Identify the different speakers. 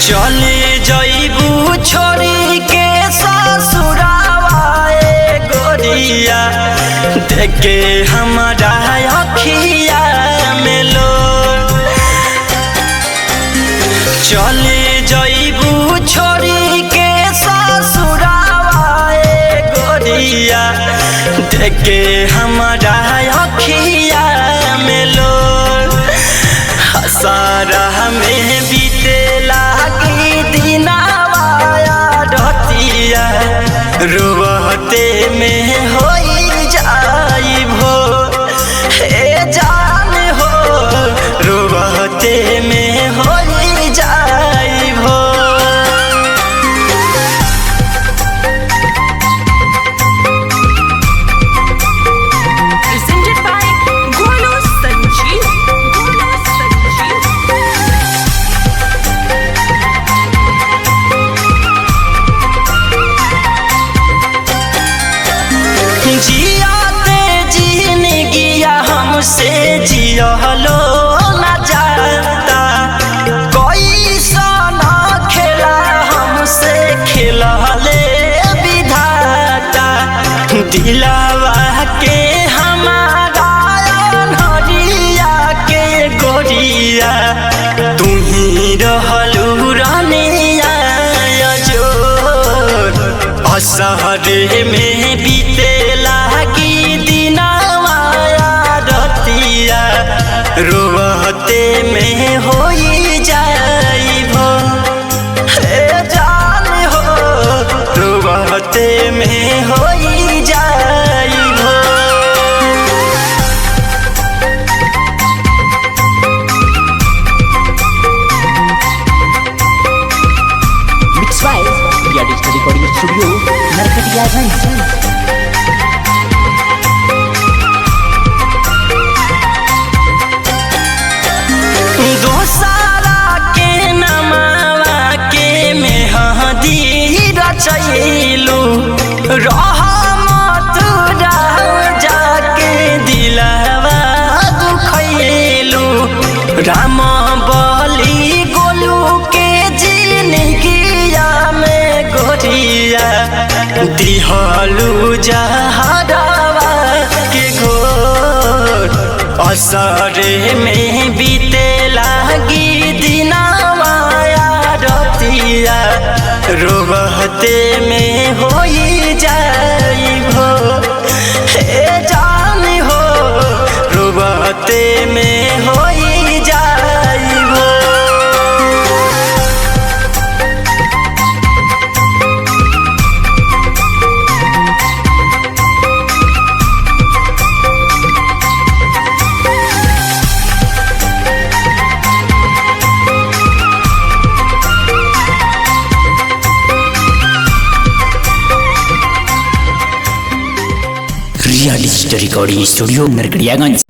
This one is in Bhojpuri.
Speaker 1: चले जइबू छोड़ी के ससुरावा ए गोरिया, देखे हमारा अखिया में लो। चले जइबू छोड़ी के ससुरावा ए गोरिया, देखे हमारा अखिया में लो। सारा में बीते लागी दिनावा रतिया, रुवते में होई जाई भो ए जान हो, रुवते में होई जाई भो।
Speaker 2: Presented by Golu Sanjeev.
Speaker 1: जियाते जिंदगिया हमसे जियलो न जाता, कोई सना खेला हमसे खेलले विधाता। दिलावा के हमारा नरिया के गोरिया, तू ही रहलू रनिया जोर। असहरे में बीते लागी दिनावा रतिया, रुवते में होई जाई भो ए जान हो, रुवते में होई जाई भो।
Speaker 3: Mixed by Ria Digital Recording Studio, Narkatiyaganj।
Speaker 1: दोसारा के नमावा के मेहदी रचैलू, रहमत जाके दिलवा दुखैलू। राम बली गोलू के जिंदगिया में गोरिया, दिहलू जहरवा के घोर। असरे में बीते लागी दिनावा रतिया, रुवते में होई जाई भो ए जान हो, रुवते में होई जाई भो।
Speaker 3: Ria Digital Recording Studio, Narkatiyaganj।